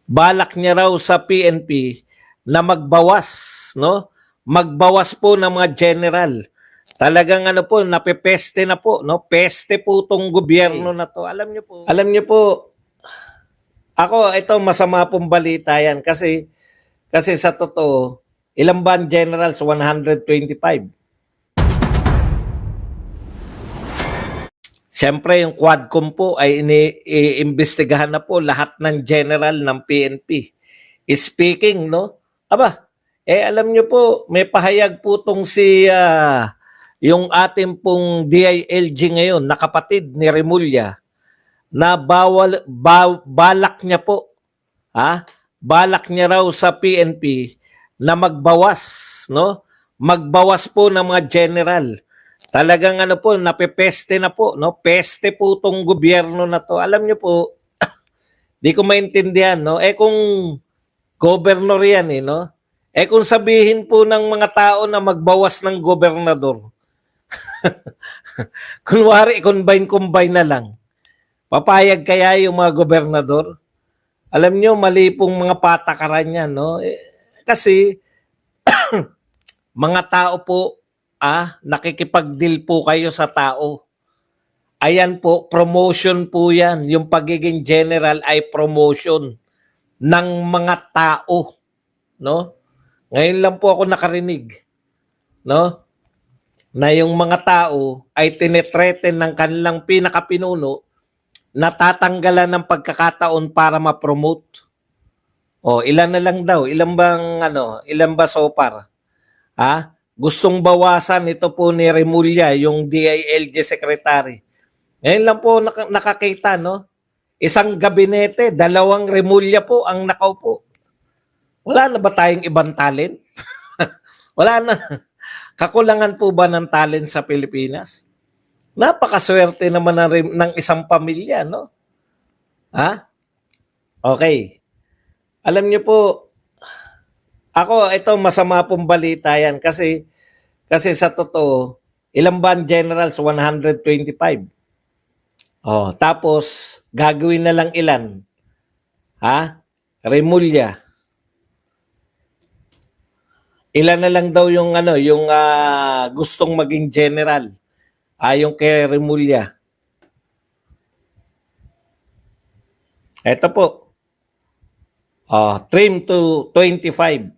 balak niya raw sa PNP na magbawas, no? Magbawas po ng mga general. Talagang ano po, napepeste na po, no? Peste po tong gobyerno na to. Alam niyo po, ako ito masama pong balita yan kasi sa totoo, ilang ba ang generals? 125. Siyempre, yung Quadcom po ay iniimbestigahan na po lahat ng general ng PNP. Speaking, no? Aba, alam nyo po, may pahayag po tong yung ating pong DILG ngayon, na kapatid ni Remulla, na balak niya po, balak niya raw sa PNP na magbawas, no? Magbawas po ng mga general. Talagang ano po, napepeste na po, no? Peste po tong gobyerno na to. Alam niyo po, di ko maintindihan, no? Kung governor yan, no? Kung sabihin po ng mga tao na magbawas ng gobernador, kunwari, combine na lang, papayag kaya yung mga gobernador? Alam niyo, mali pong mga patakaran yan, no? Kasi, mga tao po, nakikipag-deal po kayo sa tao. Ayan po, promotion po yan. Yung pagiging general ay promotion ng mga tao. No? Ngayon lang po ako nakarinig, no? Na yung mga tao ay tinetreten ng kanilang pinakapinuno na tatanggalan ng pagkakataon para ma-promote. Ilan na lang daw? Ilan ba so far? Gustong bawasan ito po ni Remulla, yung DILG secretary. Ngayon lang po nakakita, no? Isang gabinete, 2 Remulla po ang nakaupo. Wala na ba tayong ibang talent? Wala na. Kakulangan po ba ng talent sa Pilipinas? Napakaswerte naman ng isang pamilya, no? Okay. Alam niyo po, ako, ito masama pong balita yan kasi sa totoo, ilang ba ang generals? 125. Tapos, gagawin na lang ilan? Remulla. Ilan na lang daw yung gustong maging general. Yung kay Remulla. Ito po. Trim to 25.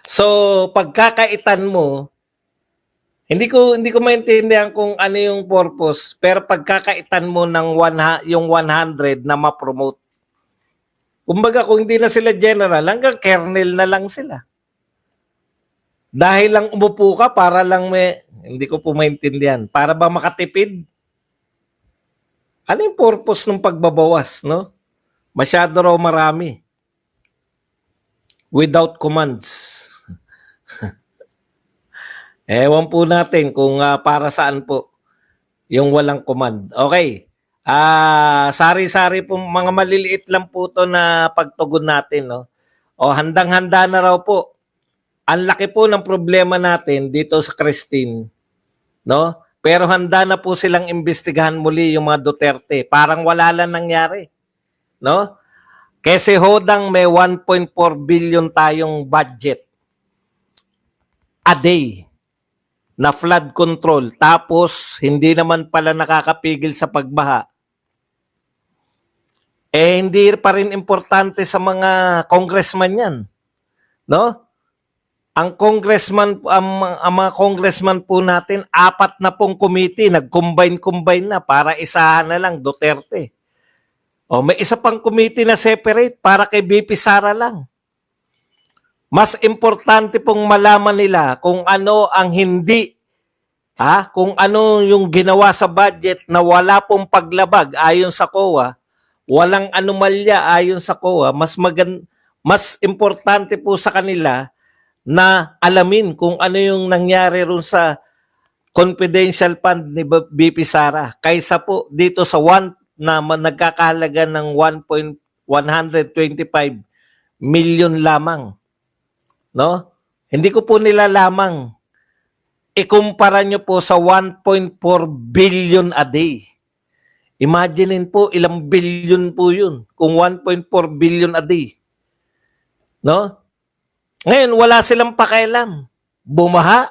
So, pagkakaitan mo, hindi ko maintindihan kung ano yung purpose, pero pagkakaitan mo ng yung 100 na ma-promote. Kumbaga, kung hindi na sila general, hanggang colonel na lang sila. Dahil lang umupo ka para lang hindi ko po maintindihan. Para ba makatipid? Ano yung purpose ng pagbabawas, no? Masyado raw marami. Without commands. Ewan po natin kung para saan po yung walang command. Okay. Sari-sari po, mga maliliit lang po to na pagtugon natin, no? Handang-handa na raw po. Ang laki po ng problema natin dito sa Christine, no? Pero handa na po silang imbestigahan muli yung mga Duterte. Parang wala lang nangyari, no? Kasi hodang may 1.4 billion tayong budget a day na flood control. Tapos, hindi naman pala nakakapigil sa pagbaha. Hindi pa rin importante sa mga congressman yan. No? Ang mga congressman po natin, 4 na pong committee, nag-combine na para isahan na lang Duterte. May isa pang committee na separate para kay BP Sara lang. Mas importante pong malaman nila kung ano ang hindi, kung ano yung ginawa sa budget na wala pong paglabag ayon sa COA, walang anomalya ayon sa COA, mas importante po sa kanila na alamin kung ano yung nangyari ron sa confidential fund ni BP Sara kaysa po dito sa na nagkakahalaga ng 1.125 million lamang. No? Hindi ko po nila lamang. Ikumpara nyo po sa 1.4 billion a day. Imaginein po, ilang billion po yun. Kung 1.4 billion a day. No? Ngayon, wala silang pakialam. Bumaha.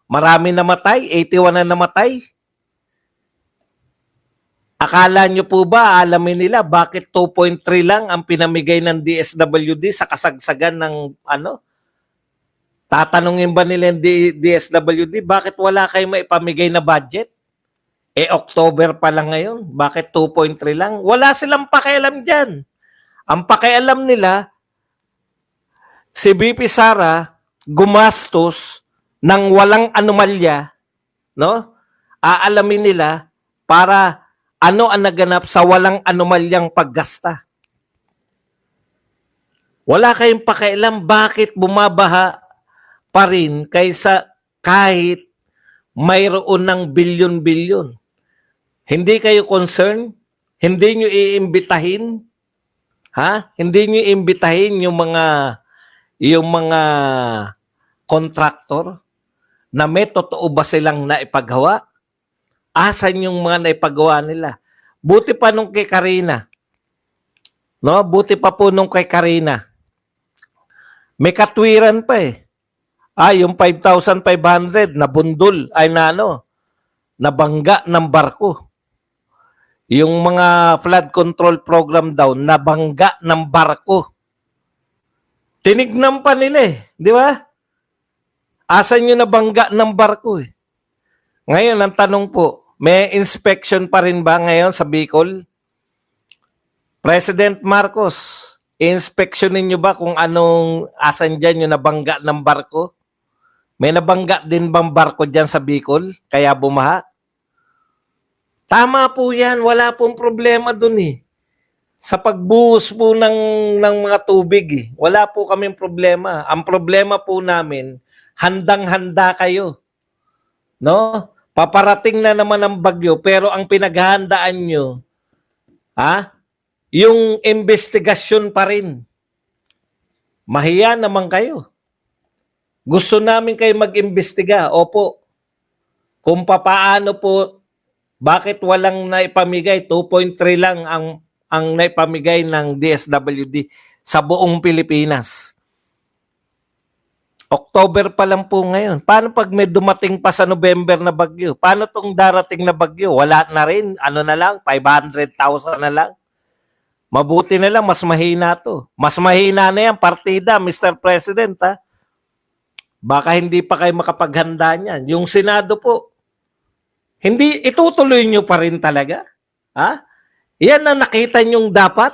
Marami namatay. 81 na namatay. Akala nyo po ba, alamin nila, bakit 2.3 lang ang pinamigay ng DSWD sa kasagsagan ng ano? Tatanungin ba nila yung DSWD, bakit wala kayong maipamigay na budget? October pa lang ngayon. Bakit 2.3 lang? Wala silang pakialam dyan. Ang pakialam nila, si BP Sara gumastos ng walang anomalya, no? Aalamin nila para ano ang naganap sa walang anomalyang paggasta. Wala kayong pakialam bakit bumabaha pa rin kaysa kahit mayroon ng bilyon-bilyon. Hindi kayo concerned? Hindi nyo iimbitahin? Ha? Hindi nyo iimbitahin yung mga contractor na may totoo ba silang naipagawa? Asan yung mga naipagawa nila? Buti pa nung kay Karina. No? Buti pa po nung kay Karina. May katwiran pa eh. Yung 5,500 na bundol ay nabangga ng barko. Yung mga flood control program daw, nabangga ng barko. Tinignan pa nila eh, di ba? Asan yung nabangga ng barko eh? Ngayon, ang tanong po, may inspection pa rin ba ngayon sa Bicol? President Marcos, inspeksyonin nyo ba kung asan dyan yung nabangga ng barko? May nabangga din bang barko dyan sa Bicol, kaya bumaha? Tama po yan, wala pong problema dun eh. Sa pagbuhos po ng mga tubig eh. Wala po kaming problema. Ang problema po namin, handang-handa kayo. No? Paparating na naman ang bagyo, pero ang pinaghahandaan nyo, yung investigasyon pa rin. Mahiya naman kayo. Gusto namin kayo mag-imbestiga. Opo. Kung papaano po, bakit walang naipamigay? 2.3 lang ang naipamigay ng DSWD sa buong Pilipinas. October pa lang po ngayon. Paano pag may dumating pa sa November na bagyo? Paano tong darating na bagyo? Wala na rin. Ano na lang? 500,000 na lang. Mabuti na lang, mas mahina to. Mas mahina na yan, partida, Mr. President, ha? Baka hindi pa kayo makapaghanda niyan. Yung Senado po, hindi, itutuloy nyo pa rin talaga. Ha? Yan na nakita nyong dapat.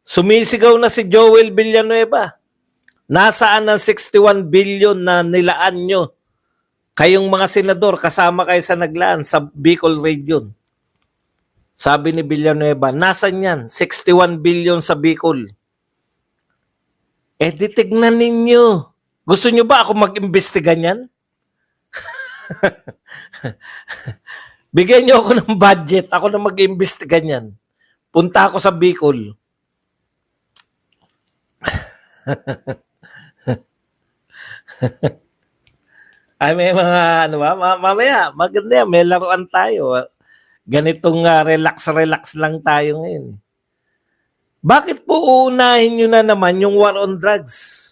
Sumisigaw na si Joel Villanueva. Nasaan ang 61 billion na nilaan nyo? Kayong mga senador, kasama kayo sa naglaan sa Bicol Region. Sabi ni Villanueva, nasan yan? 61 billion sa Bicol. Di tignan ninyo. Gusto nyo ba ako mag-imbestiga niyan? Bigyan nyo ako ng budget. Ako na mag-imbestiga niyan. Punta ako sa Bicol. Ay, may mga, mamaya, maganda yan. May laruan tayo. Ganitong relax-relax lang tayo ngayon. Bakit po uunahin nyo na naman yung war on drugs?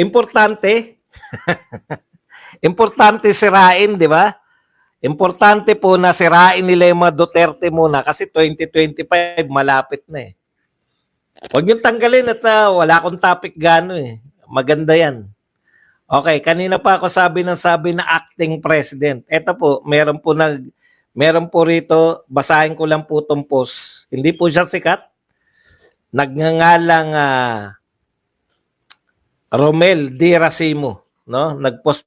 Importante. Importante sirain, di ba? Importante po na sirain nila yung mga Duterte muna kasi 2025 malapit na eh. Huwag niyong tanggalin at wala akong topic gano eh. Maganda yan. Okay, kanina pa ako sabi na acting president. Ito po, meron po rito, basahin ko lang po itong post. Hindi po siya sikat. Nagngangalang Romel D. Racimo, no? Nag-post